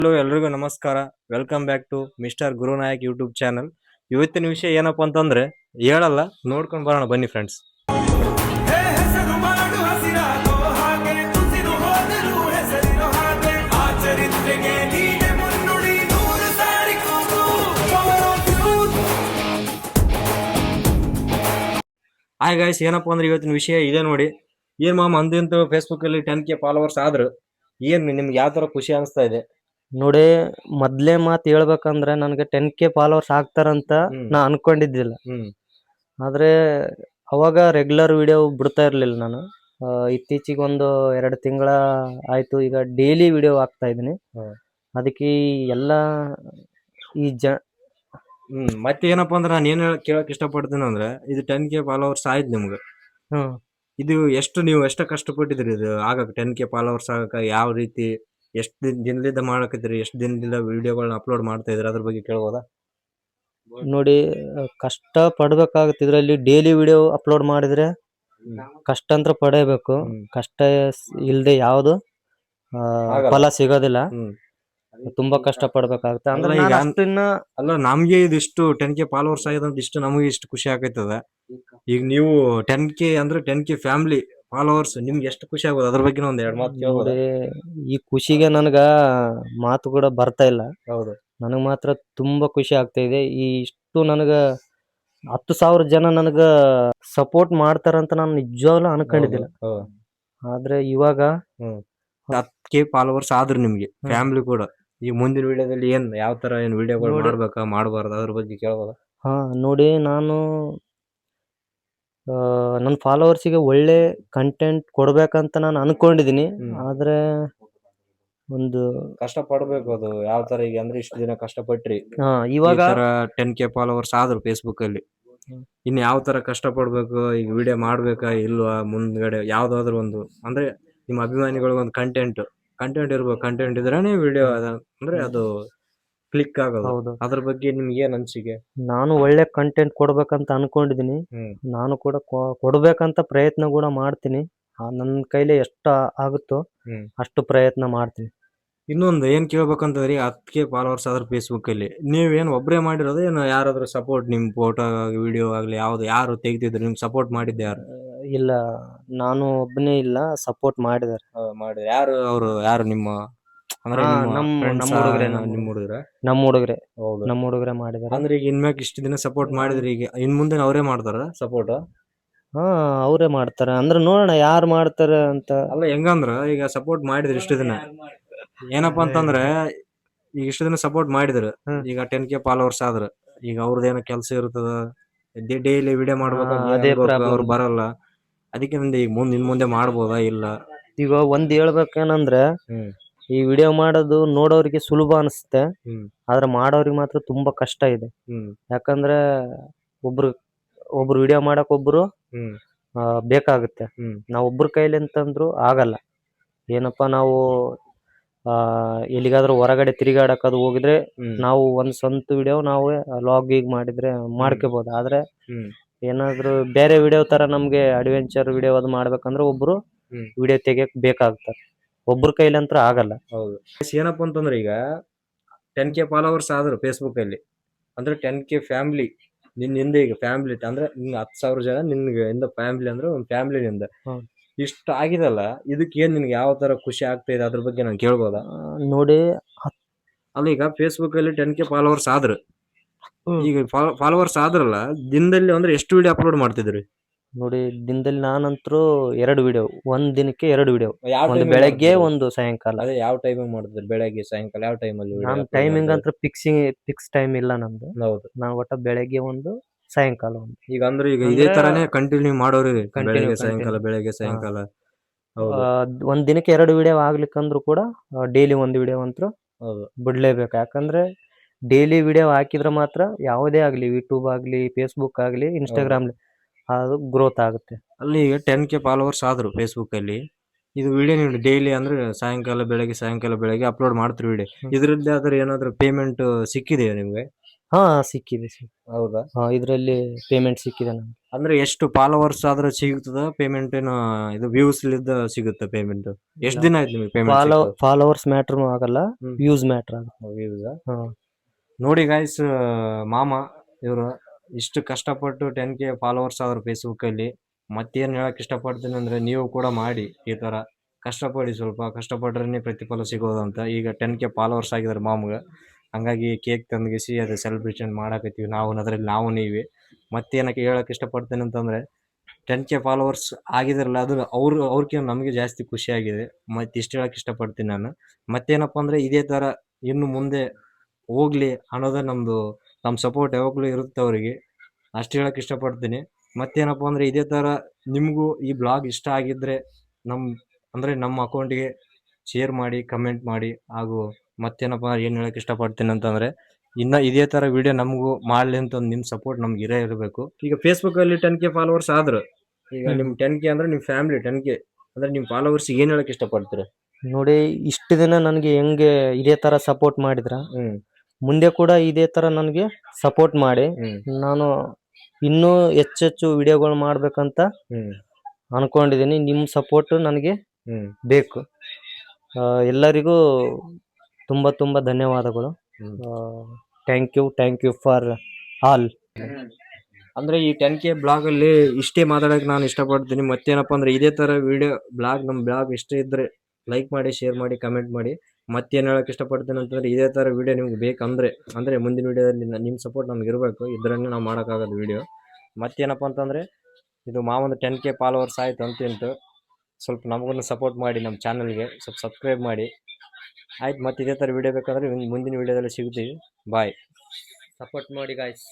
Hello ಎಲ್ರಿಗೂ ನಮಸ್ಕಾರ. Welcome back to mister Gurunayak YouTube channel. ಇವತ್ತಿನ ವಿಷಯ ಏನಪ್ಪಾ ಅಂತಂದ್ರೆ ಹೇಳಲ್ಲ, ನೋಡ್ಕೊಂಡು ಬರೋಣ ಬನ್ನಿ ಫ್ರೆಂಡ್ಸ್. ಹಾಯ್ ಗಾಯ್ಸ್, ಏನಪ್ಪಾ ಅಂದ್ರೆ ಇವತ್ತಿನ ವಿಷಯ ಇದೆ ನೋಡಿ. ಏನ್ ಮಾಮ ಅಂದಿಂತು ಫೇಸ್ಬುಕ್ ಅಲ್ಲಿ 10K ಫಾಲೋವರ್ಸ್ ಆದ್ರು, ಏನ್ ನಿಮ್ಗೆ ಯಾವ ತರ ಖುಷಿ ಅನಿಸ್ತಾ ಇದೆ? ನೋಡಿ, ಮೊದ್ಲೇ ಮಾತು ಹೇಳ್ಬೇಕಂದ್ರೆ ನನಗೆ 10K ಫಾಲೋವರ್ಸ್ ಆಗ್ತಾರಂತ ನಾ ಅನ್ಕೊಂಡಿದ್ದಿಲ್ಲ. ಆದ್ರೆ ಅವಾಗ ರೆಗ್ಯುಲರ್ ವಿಡಿಯೋ ಬಿಡ್ತಾ ಇರ್ಲಿಲ್ಲ ನಾನು. ಇತ್ತೀಚೆಗೆ ಒಂದು 2 ತಿಂಗಳ ಆಯ್ತು ಈಗ ಡೈಲಿ ವಿಡಿಯೋ ಹಾಕ್ತಾ ಇದೀನಿ. ಅದಕ್ಕೆ ಎಲ್ಲ ಈ ಮತ್ತೆ ಏನಪ್ಪಾ ಅಂದ್ರೆ ನಾನು ಏನ್ ಕೇಳಕ್ ಇಷ್ಟಪಡ್ತೀನಿ ಅಂದ್ರೆ, ಇದು 10K ಫಾಲೋವರ್ಸ್ ಆಯ್ತು ನಿಮ್ಗೆ. ಇದು ನೀವು ಎಷ್ಟು ಕಷ್ಟಪಟ್ಟಿದ್ರಿ ಇದು ಆಗಕ್ಕೆ? 10K ಫಾಲೋವರ್ಸ್ ಆಗಕ್ಕೆ ಯಾವ ರೀತಿ, ಎಷ್ಟು ದಿನದಿಂದ ಮಾಡಕತ್ತೀರಿ, ಎಷ್ಟು ದಿನದಿಂದ ವಿಡಿಯೋಗಳನ್ನ ಅಪ್ಲೋಡ್ ಮಾಡ್ತಾ ಇದ್ರಿ, ಅದ್ರ ಬಗ್ಗೆ ಕೇಳ್ಬೋದಾ? ನೋಡಿ, ಕಷ್ಟ ಪಡ್ಬೇಕಾಗುತ್ತೆ. ಇದರಲ್ಲಿ ಡೈಲಿ ವಿಡಿಯೋ ಅಪ್ಲೋಡ್ ಮಾಡಿದ್ರೆ ಕಷ್ಟ ಅಂತ ಪಡೇಬೇಕು. ಕಷ್ಟ ಇಲ್ಲದೆ ಯಾವುದು ಫಲ ಸಿಗೋದಿಲ್ಲ. ತುಂಬಾ ಕಷ್ಟ ಪಡ್ಬೇಕಾಗುತ್ತೆ. ಅಂದ್ರೆ ಈಗ ಅಲ್ಲ, ನಮ್ಗೆ ಇದಿಷ್ಟು 10K ಫಾಲೋವರ್ಸ್ ಆಗಿದೆ ಅಂತ ಇಷ್ಟು ನಮಗೆ ಇಷ್ಟು ಖುಷಿ ಆಗೈತದ. ಈಗ ನೀವು 10K ಅಂದ್ರೆ 10K ಫ್ಯಾಮಿಲಿ ಫಾಲೋವರ್ಸ್, ನಿಮ್ಗೆ ಎಷ್ಟು ಖುಷಿ ಆಗೋದು, ಅದ್ರ ಬಗ್ಗೆ ಒಂದ್ 2 ಮಾತು ಕೇಳ್ಬೋದಾ? ಈ ಖುಷಿಗೆ ನನಗ ಮಾತು ಕೂಡ ಬರ್ತಾ ಇಲ್ಲ. ಹೌದು, ನನಗ್ ಮಾತ್ರ ತುಂಬಾ ಖುಷಿ ಆಗ್ತಾ ಇದೆ. ಇಷ್ಟು ನನಗ 10,000 ಜನ ನನಗ ಸಪೋರ್ಟ್ ಮಾಡ್ತಾರಂತ ನಾನು ನಿಜವಾಗ್ಲೂ ಅನ್ಕೊಂಡಿದ್ದಿಲ್ಲ. ಆದ್ರೆ ಇವಾಗ 10K ಫಾಲೋವರ್ಸ್ ಆದ್ರು ನಿಮ್ಗೆ ಫ್ಯಾಮಿಲಿ ಕೂಡ, ಈ ಮುಂದಿನ ವಿಡಿಯೋದಲ್ಲಿ ಯಾವ ತರ ವಿಡಿಯೋಗಳು ಮಾಡ್ಬೇಕಾ ಮಾಡಬಾರ್ದು, ಅದ್ರ ಬಗ್ಗೆ ಕೇಳ್ಬೋದಾ? ನೋಡಿ, ನಾನು ನನ್ನ ಫಾಲೋವರ್ಸಿಗೆ ಒಳ್ಳೆ ಕಂಟೆಂಟ್ ಕೊಡ್ಬೇಕಂತ ನಾನು ಅನ್ಕೊಂಡಿದೀನಿ. ಆದ್ರೆ ಒಂದು ಕಷ್ಟ ಪಡ್ಬೇಕು. ಅದು ಯಾವ ತರ ಈಗ ಅಂದ್ರೆ ಇಷ್ಟು ದಿನ ಕಷ್ಟಪಟ್ರಿ, ಇವಾಗ 10K ಫಾಲೋವರ್ಸ್ ಆದ್ರು ಫೇಸ್ಬುಕ್ ಅಲ್ಲಿ, ಇನ್ ಯಾವ ತರ ಕಷ್ಟ ಪಡ್ಬೇಕು, ಈಗ ವಿಡಿಯೋ ಮಾಡ್ಬೇಕಾ ಇಲ್ವಾ, ಮುಂದ್ಗಡೆ ಯಾವ್ದಾದ್ರು ಒಂದು ಅಂದ್ರೆ ನಿಮ್ಮ ಅಭಿಮಾನಿಗಳಿಗೆ ಒಂದು ಕಂಟೆಂಟ್ ಇರ್ಬೇಕು. ಕಂಟೆಂಟ್ ಇದ್ರೇನೆ ವಿಡಿಯೋ ಅಂದ್ರೆ ಅದು ಕ್ಲಿಕ್ ಆಗೋದು. ಅದ್ರ ಬಗ್ಗೆ ನಿಮ್ಗೆ ಏನ್ ಅನ್ಸಿಕೆ? ನಾನು ಒಳ್ಳೆ ಕಂಟೆಂಟ್ ಕೊಡ್ಬೇಕಂತ ಅನ್ಕೊಂಡಿದೀನಿ. ನಾನು ಕೂಡ ಕೊಡ್ಬೇಕಂತ ಪ್ರಯತ್ನ ಕೂಡ ಮಾಡ್ತೀನಿ. ನನ್ನ ಕೈಲಿ ಎಷ್ಟು ಆಗುತ್ತೋ ಅಷ್ಟು ಪ್ರಯತ್ನ ಮಾಡ್ತೀನಿ. ಇನ್ನೊಂದು ಏನ್ ಕೇಳ್ಬೇಕಂತಂದ್ರೆ, 10K ಫಾಲೋವರ್ಸ್ ಆದ್ರೆ ಫೇಸ್ಬುಕ್ ಅಲ್ಲಿ ನೀವೇನ್ ಒಬ್ರೇ ಮಾಡಿರೋದು, ಏನು ಯಾರಾದ್ರೂ ಸಪೋರ್ಟ್, ನಿಮ್ ಫೋಟೋ ವಿಡಿಯೋ ಆಗ್ಲಿ ಯಾರು ತೆಗ್ದಿದ್ರು ನಿಮ್ಗೆ ಸಪೋರ್ಟ್ ಮಾಡಿದ್ದೆ ಯಾರು? ಇಲ್ಲ, ನಾನು ಒಬ್ಬನೇ ಇಲ್ಲ, ಸಪೋರ್ಟ್ ಮಾಡಿದಾರೆ. ಯಾರು ನಿಮ್ಮ ಅಂದ್ರೆ ನಮ್ಮ ಹುಡುಗರೆ ಮಾಡಿದಾರೆ. ಅಂದ್ರೆ ಈಗ ಇನ್ಮ್ಯಾಗ ಇಷ್ಟು ದಿನ ಸಪೋರ್ಟ್ ಮಾಡಿದ್ರಿ, ಈಗ ಇನ್ ಮುಂದೆ ಅವರೇ ಮಾಡ್ತಾರ ಸಪೋರ್ಟ್? ಅವರೇ ಮಾಡ್ತಾರೆ. ಅಂದ್ರೆ ನೋಡೋಣ ಯಾರು ಮಾಡ್ತಾರೆ ಅಂತ. ಅಲ್ಲ, ಹೆಂಗಂದ್ರ ಈಗ ಸಪೋರ್ಟ್ ಮಾಡಿದ್ರಿ ಇಷ್ಟು ದಿನ, ಏನಪ್ಪಾ ಅಂತಂದ್ರೆ ಈಗ ಇಷ್ಟು ದಿನ ಸಪೋರ್ಟ್ ಮಾಡಿದ್ರು, ಈಗ 10K ಫಾಲೋವರ್ಸ್ ಆದ್ರ ಈಗ ಅವ್ರದ್ದೇನೋ ಕೆಲಸ ಇರ್ತದ, ಡೈಲಿ ವಿಡಿಯೋ ಮಾಡ್ಬೇಕು, ಅವ್ರು ಬರಲ್ಲ. ಅದಕ್ಕೆ ಈಗ ಮುಂದೆ ಮಾಡ್ಬೋದಾ ಇಲ್ಲ? ಈಗ ಒಂದ್ ಹೇಳ್ಬೇಕೇನಂದ್ರೆ, ಈ ವಿಡಿಯೋ ಮಾಡೋದು ನೋಡೋರಿಗೆ ಸುಲಭ ಅನಿಸುತ್ತೆ, ಆದ್ರೆ ಮಾಡೋರಿಗೆ ಮಾತ್ರ ತುಂಬಾ ಕಷ್ಟ ಇದೆ. ಯಾಕಂದ್ರೆ ಒಬ್ರು ವಿಡಿಯೋ ಮಾಡಕ್ ಒಬ್ರು ಬೇಕಾಗುತ್ತೆ. ನಾವ್ ಒಬ್ರ ಕೈಲಿ ಅಂತಂದ್ರು ಆಗಲ್ಲ. ಏನಪ್ಪಾ, ನಾವು ಎಲ್ಲಿಗಾದ್ರೂ ಹೊರಗಡೆ ತಿರುಗಾಡಕ್ ಅದು ಹೋಗಿದ್ರೆ ನಾವು ಒಂದ್ ಸ್ವಂತ ವಿಡಿಯೋ ನಾವೇ ಲಾಗ್ ಮಾಡಿದ್ರೆ ಮಾಡ್ಕೋಬಹುದು. ಆದ್ರೆ ಏನಾದ್ರು ಬೇರೆ ವಿಡಿಯೋ ತರ ನಮ್ಗೆ ಅಡ್ವೆಂಚರ್ ವಿಡಿಯೋ ಅದು ಮಾಡ್ಬೇಕಂದ್ರೆ ಒಬ್ರು ವಿಡಿಯೋ ತೆಗಿಯಕ್ ಬೇಕಾಗ್ತಾರೆ. ಒಬ್ರ ಕೈಲಂತ್ರ ಆಗಲ್ಲ. ಹೌದು, ಏನಪ್ಪಾ ಅಂತಂದ್ರೆ ಈಗ 10K ಫಾಲೋವರ್ಸ್ ಆದ್ರು ಫೇಸ್ಬುಕ್ ಅಲ್ಲಿ ಅಂದ್ರೆ 10K ಫ್ಯಾಮಿಲಿ ನಿನ್ನಿಂದ, ಈಗ ಫ್ಯಾಮಿಲಿ ಅಂದ್ರೆ 10,000 ಜನ ನಿನ್ಗೆ ಫ್ಯಾಮಿಲಿ ಅಂದ್ರೆ ಒಂದು ಫ್ಯಾಮಿಲಿ ನಿಂದ ಇಷ್ಟು ಆಗಿದಲ್ಲ, ಇದಕ್ಕೆ ಏನ್ ನಿನ್ಗೆ ಯಾವ ತರ ಖುಷಿ ಆಗ್ತಾ ಇದೆ, ಅದ್ರ ಬಗ್ಗೆ ನಾನು ಕೇಳ್ಬೋದಾ? ನೋಡಿ, ಅಲ್ಲ ಈಗ ಫೇಸ್ಬುಕ್ ಅಲ್ಲಿ 10K ಫಾಲೋವರ್ಸ್ ಆದ್ರು, ಈಗ ಫಾಲೋವರ್ಸ್ ಆದ್ರಲ್ಲ, ದಿನದಲ್ಲಿ ಅಂದ್ರೆ ಎಷ್ಟು ವಿಡಿಯೋ ಅಪ್ಲೋಡ್ ಮಾಡ್ತಿದ್ರಿ? ನೋಡಿ, ದಿನದಲ್ಲಿ ನಾನಂತರೂ 2 ವಿಡಿಯೋ, ಒಂದ್ ದಿನಕ್ಕೆ 2 ವಿಡಿಯೋ, ಒಂದು ಬೆಳಗ್ಗೆ ಒಂದು ಸಾಯಂಕಾಲ. ಅದೇ ಯಾವ ಟೈಮಿಂಗ್ ಮಾಡಿದ್ರಿ? ಬೆಳಗ್ಗೆ ಸಾಯಂಕಾಲ ಯಾವ ಟೈಮಲ್ಲಿ? ನಾನು ಟೈಮಿಂಗ್ ಅಂತ ಫಿಕ್ಸ್ ಟೈಮ್ ಇಲ್ಲ ನಮ್ದು. ಹೌದು, ನಾನು ಒಟ್ಟ ಬೆಳಗ್ಗೆ ಒಂದು ಸಾಯಂಕಾಲ ಒಂದು. ಈಗ ಅಂದ್ರೆ ಈಗ ಇದೇ ತರಾನೇ ಕಂಟಿನ್ಯೂ ಮಾಡೋರಿ, ಬೆಳಗ್ಗೆ ಸಾಯಂಕಾಲ ಬೆಳಗ್ಗೆ ಸಾಯಂಕಾಲ? ಒಂದ್ ದಿನಕ್ಕೆ 2 ವಿಡಿಯೋ ಆಗ್ಲಿಕ್ಕಂದ್ರೂ ಕೂಡ ಡೈಲಿ ಒಂದು ವಿಡಿಯೋ ಅಂತೂ ಬಿಡ್ಲೇಬೇಕು. ಯಾಕಂದ್ರೆ ಡೈಲಿ ವಿಡಿಯೋ ಹಾಕಿದ್ರೆ ಮಾತ್ರ ಯಾವುದೇ ಆಗ್ಲಿ, ಯೂಟ್ಯೂಬ್ ಆಗ್ಲಿ, ಫೇಸ್ಬುಕ್ ಆಗ್ಲಿ, ಇನ್ಸ್ಟಾಗ್ರಾಮ್ ಅದು ಗ್ರೋತ್ ಆಗುತ್ತೆ. ಅಲ್ಲಿ ಈಗ 10K ಫಾಲೋವರ್ಸ್ ಆದ್ರು ಫೇಸ್ಬುಕ್ ಅಲ್ಲಿ, ಇದು ವಿಡಿಯೋ ನೀವು ಡೈಲಿ ಅಂದ್ರೆ ಸಾಯಂಕಾಲ ಬೆಳಗ್ಗೆ ಅಪ್ಲೋಡ್ ಮಾಡ್ತೀರಿ ವಿಡಿಯೋ, ಇದ್ರದ್ದು ಆದ್ರೆ ಏನಾದ್ರು ಪೇಮೆಂಟ್ ಸಿಕ್ಕಿದೆಯಾ ನಿಮ್ಗೆ? ಹಾ ಸಿಕ್ಕಿದೆ ಹೌದಾ? ಇದರಲ್ಲಿ ಪೇಮೆಂಟ್ ಸಿಕ್ಕಿದೆ ನನಗೆ. ಅಂದ್ರೆ ಎಷ್ಟು ಫಾಲೋವರ್ಸ್ ಆದ್ರೆ ಸಿಗುತ್ತದ ಪೇಮೆಂಟ್? ಏನು ಇದು ವ್ಯೂಸ್ ಲಿದ್ದ ಸಿಗುತ್ತೆ ಪೇಮೆಂಟ್? ಎಷ್ಟು ದಿನ ಆಯ್ತು ನಿಮಗೆ ಪೇಮೆಂಟ್ ಸಿಕ್ಕು? ಫಾಲೋವರ್ಸ್ ಮ್ಯಾಟ್ರ್ ಆಗಲ್ಲ, ಹ್ಮ್. ವ್ಯೂಸ್ ಮ್ಯಾಟ್ರ್ ಆಗುತ್ತೆ. ವ್ಯೂಸ್ ಹಾ ನೋಡಿ ಗಾಯ್ಸ್, ಮಾಮ ಇವರು ಇಷ್ಟು ಕಷ್ಟಪಟ್ಟು 10K ಫಾಲೋವರ್ಸ್ ಆದ್ರು ಫೇಸ್ಬುಕ್ ಅಲ್ಲಿ. ಮತ್ತೇನು ಹೇಳಕ್ ಇಷ್ಟಪಡ್ತೀನಿ ಅಂದ್ರೆ, ನೀವು ಕೂಡ ಮಾಡಿ ಈ ತರ ಕಷ್ಟಪಡಿ. ಸ್ವಲ್ಪ ಕಷ್ಟಪಟ್ರೆ ಪ್ರತಿಫಲ ಸಿಗೋದಂತ. ಈಗ 10K ಫಾಲೋವರ್ಸ್ ಆಗಿದ್ದಾರೆ ಮಾಮ್ಗೆ, ಹಂಗಾಗಿ ಕೇಕ್ ತಂದ್ಗಿಸಿ ಅದು ಸೆಲೆಬ್ರೇಷನ್ ಮಾಡಾಕತ್ತೀವಿ ನಾವು. ಅದ್ರಲ್ಲಿ ನಾವು ನೀವೇ ಮತ್ತೇನಕ್ಕೆ ಹೇಳಕ್ ಇಷ್ಟಪಡ್ತೇನೆ ಅಂತಂದ್ರೆ, 10K ಫಾಲೋವರ್ಸ್ ಆಗಿದಾರಲ್ಲ, ಅದು ಅವ್ರಕ್ಕಿಂತ ನಮಗೆ ಜಾಸ್ತಿ ಖುಷಿ ಆಗಿದೆ. ಮತ್ತೆ ಇಷ್ಟು ಹೇಳಕ್ ಇಷ್ಟಪಡ್ತೀನಿ ನಾನು. ಮತ್ತೇನಪ್ಪ ಅಂದ್ರೆ, ಇದೇ ತರ ಇನ್ನು ಮುಂದೆ ಹೋಗ್ಲಿ ಅನ್ನೋದೇ ನಮ್ಮ ಸಪೋರ್ಟ್ ಯಾವಾಗಲೂ ಇರುತ್ತೆ ಅವರಿಗೆ. ಅಷ್ಟು ಹೇಳಕ್ ಇಷ್ಟಪಡ್ತೀನಿ. ಮತ್ತೇನಪ್ಪ ಅಂದ್ರೆ, ಇದೇ ತರ ನಿಮಗೂ ಈ ಬ್ಲಾಗ್ ಇಷ್ಟ ಆಗಿದ್ರೆ ನಮ್ಮ ಅಕೌಂಟಿಗೆ ಶೇರ್ ಮಾಡಿ, ಕಮೆಂಟ್ ಮಾಡಿ. ಹಾಗೂ ಮತ್ತೇನಪ್ಪ ಏನು ಹೇಳಕ್ ಇಷ್ಟಪಡ್ತೀನಿ ಅಂತಂದ್ರೆ, ಇನ್ನ ಇದೇ ತರ ವಿಡಿಯೋ ನಮಗೂ ಮಾಡ್ಲಿ ಅಂತ ನಿಮ್ ಸಪೋರ್ಟ್ ನಮ್ಗೆ ಇರಬೇಕು. ಈಗ ಫೇಸ್ಬುಕ್ ಅಲ್ಲಿ 10K ಫಾಲೋವರ್ಸ್ ಆದ್ರು, ಈಗ ನಿಮ್ 10K ಅಂದ್ರೆ ನಿಮ್ ಫ್ಯಾಮಿಲಿ 10K ಅಂದ್ರೆ ನಿಮ್ ಫಾಲೋವರ್ಸ್ ಏನ್ ಹೇಳಕ್ ಇಷ್ಟಪಡ್ತೀರಾ? ನೋಡಿ, ಇಷ್ಟು ದಿನ ನನಗೆ ಹೆಂಗೆ ಇದೇ ತರ ಸಪೋರ್ಟ್ ಮಾಡಿದ್ರ, ಮುಂದೆ ಕೂಡ ಇದೇ ತರ ನನಗೆ ಸಪೋರ್ಟ್ ಮಾಡಿ. ನಾನು ಇನ್ನೂ ಹೆಚ್ಚೆಚ್ಚು ವಿಡಿಯೋಗಳು ಮಾಡ್ಬೇಕಂತ ಅನ್ಕೊಂಡಿದ್ದೀನಿ. ನಿಮ್ಮ ಸಪೋರ್ಟ್ ನನಗೆ ಬೇಕು. ಎಲ್ಲರಿಗೂ ತುಂಬಾ ತುಂಬಾ ಧನ್ಯವಾದಗಳು. Thank you for all. ಅಂದ್ರೆ ಈ 10K ಬ್ಲಾಗ್ ಅಲ್ಲಿ ಇಷ್ಟೇ ಮಾತಾಡಕ್ ನಾನು ಇಷ್ಟಪಡ್ತೀನಿ. ಮತ್ತೇನಪ್ಪ ಅಂದ್ರೆ, ಇದೇ ತರ ವಿಡಿಯೋ ನಮ್ಮ ಬ್ಲಾಗ್ ಇಷ್ಟ ಇದ್ರೆ ಲೈಕ್ ಮಾಡಿ, ಶೇರ್ ಮಾಡಿ, ಕಮೆಂಟ್ ಮಾಡಿ. ಮತ್ತೇನ್ ಹೇಳಕ್ ಇಷ್ಟಪಡ್ತೀನಿ ಅಂತಂದ್ರೆ, ಇದೇ ತರ ವಿಡಿಯೋ ನಿಮ್ಗೆ ಬೇಕಂದ್ರೆ ಅಂದ್ರೆ ಮುಂದಿನ ವಿಡಿಯೋದಲ್ಲಿ ನಿಮ್ ಸಪೋರ್ಟ್ ನಮ್ಗೆ ಇರಬೇಕು. ಇದ್ರನ್ನೇ ನಾವು ಮಾಡೋಕ್ಕಾಗೋದು ವಿಡಿಯೋ. ಮತ್ತೇನಪ್ಪ ಅಂತಂದ್ರೆ, ಇದು ಮಾವೊಂದು 10K ಫಾಲೋವರ್ಸ್ ಆಯ್ತು ಅಂತಿಂತು. ಸ್ವಲ್ಪ ನಮಗೂ ಸಪೋರ್ಟ್ ಮಾಡಿ, ನಮ್ಮ ಚಾನಲ್ಗೆ ಸ್ವಲ್ಪ ಸಬ್ಸ್ಕ್ರೈಬ್ ಮಾಡಿ. ಆಯ್ತು, ಮತ್ತೆ ಇದೇ ತರ ವಿಡಿಯೋ ಬೇಕಾದ್ರೆ ಮುಂದಿನ ವಿಡಿಯೋದಲ್ಲಿ ಸಿಗ್ತೀವಿ. ಬಾಯ್. ಸಪೋರ್ಟ್ ಮಾಡಿ ಗಾಯ್ಸ್.